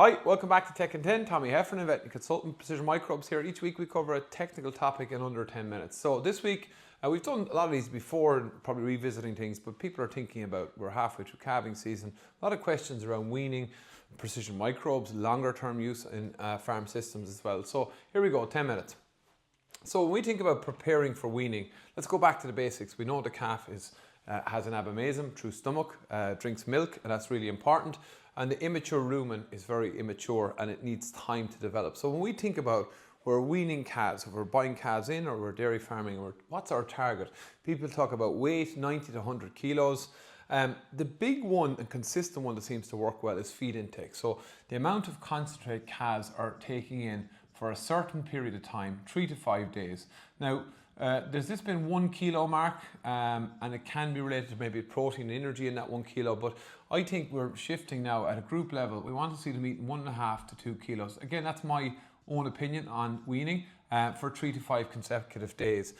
Hi, welcome back to Tech in 10. Tommy Heffernan, veterinary consultant, Precision Microbes here. Each week we cover a technical topic in under 10 minutes. So this week, we've done a lot of these before, probably revisiting things, but people are thinking about, we're halfway through calving season, a lot of questions around weaning, precision microbes, longer term use in farm systems as well. So here we go, 10 minutes. So when we think about preparing for weaning, let's go back to the basics. We know the calf has an abomasum through stomach, drinks milk, and that's really important. And the immature rumen is very immature and it needs time to develop. So when we think about we're weaning calves, if we're buying calves in or we're dairy farming, or what's our target? People talk about weight, 90 to 100 kilos. The big one and consistent one that seems to work well is feed intake. So the amount of concentrate calves are taking in for a certain period of time, 3 to 5 days. Now, there's this been 1 kilo mark, and it can be related to maybe protein and energy in that 1 kilo, but I think we're shifting now at a group level. We want to see them eating 1.5 to 2 kilos. Again, that's my own opinion on weaning for 3 to 5 consecutive days.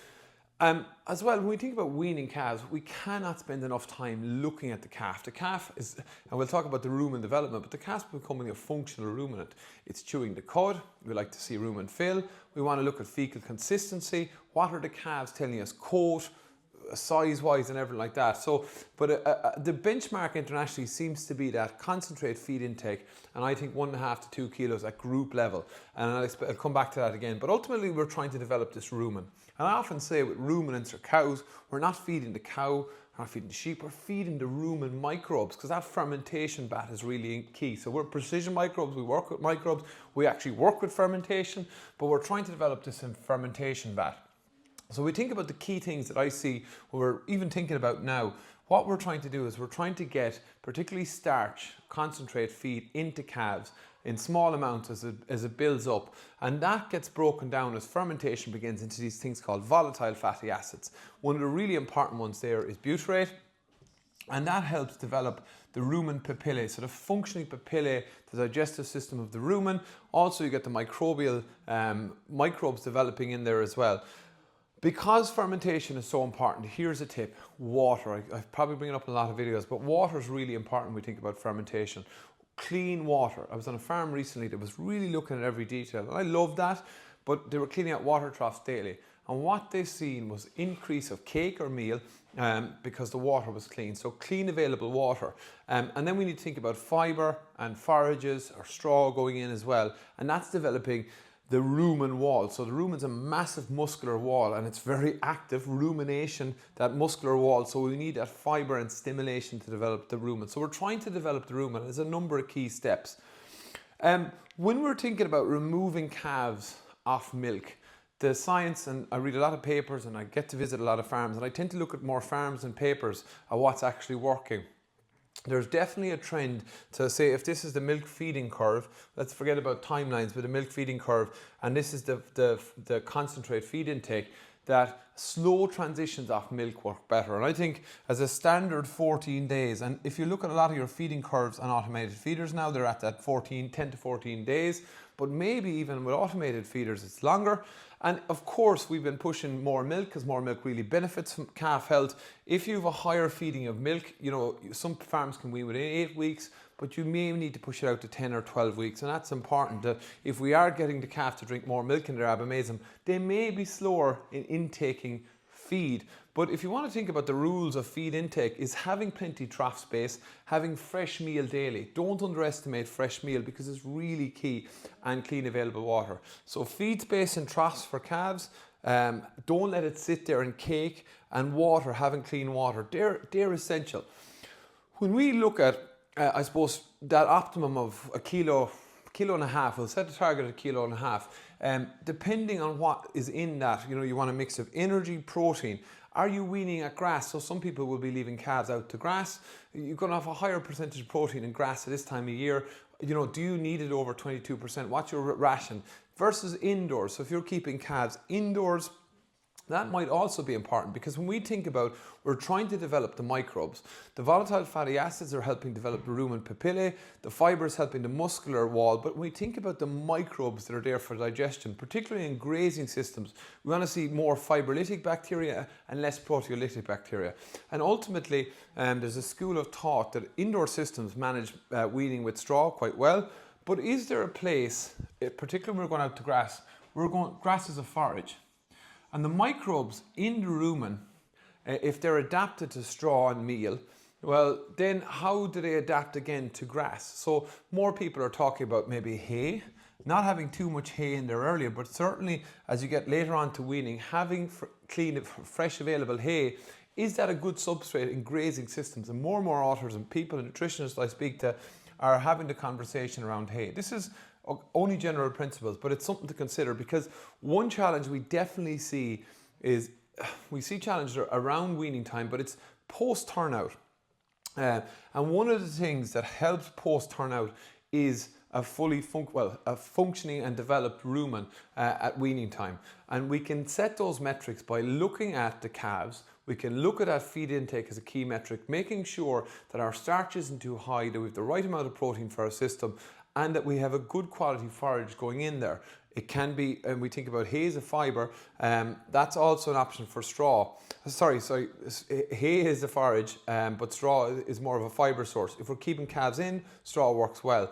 As well, when we think about weaning calves, we cannot spend enough time looking at the calf. The calf is, and we'll talk about the rumen development, but the calf's becoming a functional ruminant. It's chewing the cud. We like to see rumen fill. We want to look at fecal consistency. What are the calves telling us? Coat, size-wise and everything like that. So, but the benchmark internationally seems to be that concentrate feed intake, and I think 1.5 to 2 kilos at group level. And I'll come back to that again. But ultimately, we're trying to develop this rumen. And I often say with ruminants or cows, we're not feeding the cow, we're not feeding the sheep, we're feeding the rumen microbes, because that fermentation vat is really key. So we're precision microbes, we work with microbes, we actually work with fermentation, but we're trying to develop this in fermentation vat. So we think about the key things that I see, we're even thinking about now. What we're trying to do is we're trying to get particularly starch, concentrate feed into calves in small amounts as it builds up, and that gets broken down as fermentation begins into these things called volatile fatty acids. One of the really important ones there is butyrate, and that helps develop the rumen papillae, so the functioning papillae, the digestive system of the rumen. Also you get the microbial microbes developing in there as well. Because fermentation is so important, here's a tip: water. I probably bring it up in a lot of videos, but water is really important when we think about fermentation. Clean water. I was on a farm recently that was really looking at every detail, and I loved that, but they were cleaning out water troughs daily. And what they seen was increase of cake or meal because the water was clean. So clean available water. And then we need to think about fibre and forages or straw going in as well. And that's developing the rumen wall. So the rumen's a massive muscular wall, and it's very active rumination, that muscular wall. So we need that fibre and stimulation to develop the rumen. So we're trying to develop the rumen. There's a number of key steps. When we're thinking about removing calves off milk, the science, and I read a lot of papers and I get to visit a lot of farms, and I tend to look at more farms and papers of what's actually working. There's definitely a trend to say, if this is the milk feeding curve, let's forget about timelines, but the milk feeding curve, and this is the concentrate feed intake, that slow transitions off milk work better. And I think as a standard 14 days, and if you look at a lot of your feeding curves on automated feeders now, they're at that 10 to 14 days, but maybe even with automated feeders it's longer. And of course we've been pushing more milk because more milk really benefits from calf health. If you have a higher feeding of milk, you know, some farms can wean within 8 weeks, but you may need to push it out to 10 or 12 weeks. And that's important. If we are getting the calf to drink more milk in their abomasum, they may be slower in intaking feed. But if you want to think about the rules of feed intake, is having plenty trough space, having fresh meal daily. Don't underestimate fresh meal because it's really key, and clean available water. So feed space and troughs for calves. Don't let it sit there and cake, and water, having clean water. They're essential. When we look at, I suppose, that optimum of a kilo and a half, we'll set the target at 1.5 kilos. Depending on what is in that, you know, you want a mix of energy, protein. Are you weaning at grass? So some people will be leaving calves out to grass. You're going to have a higher percentage of protein in grass at this time of year. You know, do you need it over 22%? What's your ration? Versus indoors. So if you're keeping calves indoors, that might also be important, because when we think about, we're trying to develop the microbes. The volatile fatty acids are helping develop the rumen papillae, the fibre is helping the muscular wall, but when we think about the microbes that are there for digestion, particularly in grazing systems, we want to see more fibrolytic bacteria and less proteolytic bacteria. And ultimately, there's a school of thought that indoor systems manage weaning with straw quite well, But is there a place, particularly when we're going out to grass, grass is a forage. And the microbes in the rumen, if they're adapted to straw and meal, well, then how do they adapt again to grass? So more people are talking about maybe hay, not having too much hay in there earlier, but certainly as you get later on to weaning, having clean, fresh available hay, is that a good substrate in grazing systems? And more authors and people and nutritionists I speak to are having the conversation around hay. This is only general principles, but it's something to consider, because one challenge we definitely see is, we see challenges around weaning time, but it's post-turnout. And one of the things that helps post-turnout is a functioning and developed rumen at weaning time. And we can set those metrics by looking at the calves. We can look at that feed intake as a key metric, making sure that our starch isn't too high, that we have the right amount of protein for our system, and that we have a good quality forage going in there. It can be, and we think about hay as a fibre, that's also an option for straw. Sorry, hay is a forage, but straw is more of a fibre source. If we're keeping calves in, straw works well.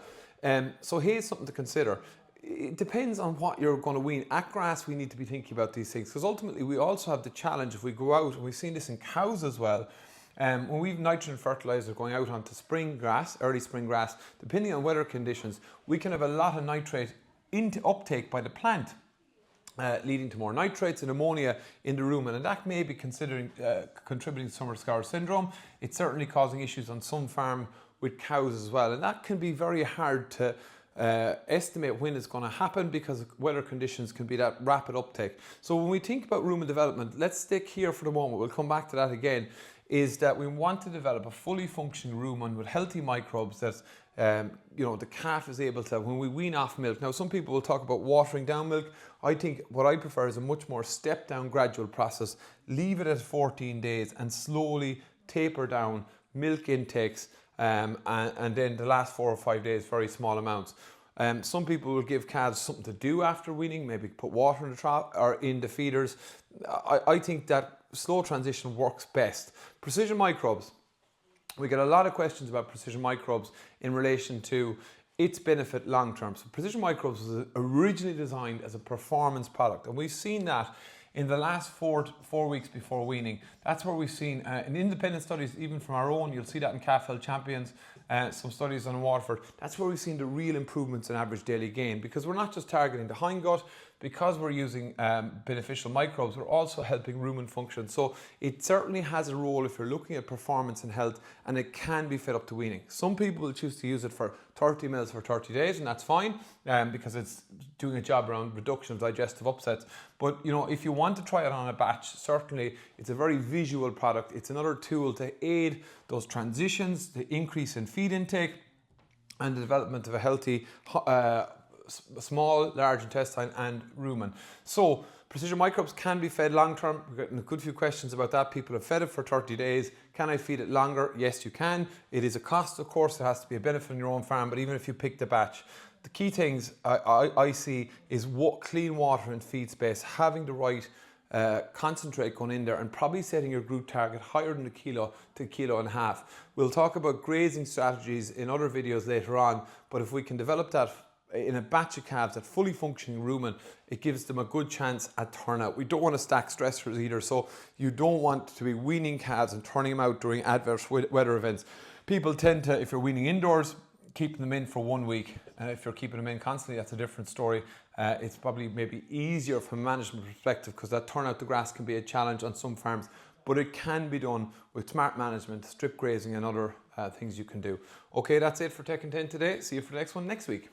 So hay is something to consider. It depends on what you're going to wean. At grass, we need to be thinking about these things, because ultimately we also have the challenge, if we go out, and we've seen this in cows as well, when we've nitrogen fertilizer going out onto spring grass, early spring grass, depending on weather conditions, we can have a lot of nitrate into uptake by the plant, leading to more nitrates and ammonia in the rumen, and that may be contributing to summer scour syndrome. It's certainly causing issues on some farm with cows as well, and that can be very hard to estimate when it's going to happen, because weather conditions can be that rapid uptake. So when we think about rumen development, let's stick here for the moment, we'll come back to that again, is that we want to develop a fully functioning rumen with healthy microbes that the calf is able to, when we wean off milk. Now, some people will talk about watering down milk. I think what I prefer is a much more step down, gradual process. Leave it at 14 days and slowly taper down milk intakes, and then the last 4 or 5 days, very small amounts. Some people will give calves something to do after weaning, maybe put water in the trough or in the feeders. I think that slow transition works best. Precision Microbes. We get a lot of questions about Precision Microbes in relation to its benefit long term. So Precision Microbes was originally designed as a performance product, and we've seen that in the last 4 weeks before weaning. That's where we've seen in independent studies, even from our own, you'll see that in Calf Health Champions, some studies on Waterford. That's where we've seen the real improvements in average daily gain, because we're not just targeting the hindgut, because we're using beneficial microbes, we're also helping rumen function. So it certainly has a role if you're looking at performance and health, and it can be fed up to weaning. Some people will choose to use it for 30 mils for 30 days, and that's fine, because it's doing a job around reduction of digestive upsets. But if you want to try it on a batch, certainly it's a very visual product. It's another tool to aid those transitions, the increase in feed intake, and the development of a healthy small, large intestine and rumen. So Precision Microbes can be fed long term. We've gotten a good few questions about that. People have fed it for 30 days. Can I feed it longer? Yes, you can. It is a cost, of course. It has to be a benefit on your own farm, but even if you pick the batch, the key things I see is clean water and feed space, having the right concentrate going in there, and probably setting your group target higher than a kilo to 1.5 kilos. We'll talk about grazing strategies in other videos later on, but if we can develop that in a batch of calves at fully functioning rumen, it gives them a good chance at turnout. We don't want to stack stressors either, so you don't want to be weaning calves and turning them out during adverse weather events. People tend to, if you're weaning indoors, keep them in for 1 week. If you're keeping them in constantly, that's a different story. It's probably maybe easier from a management perspective, because that turnout to grass can be a challenge on some farms, but it can be done with smart management, strip grazing and other things you can do. Okay, that's it for Tech and 10 today. See you for the next one next week.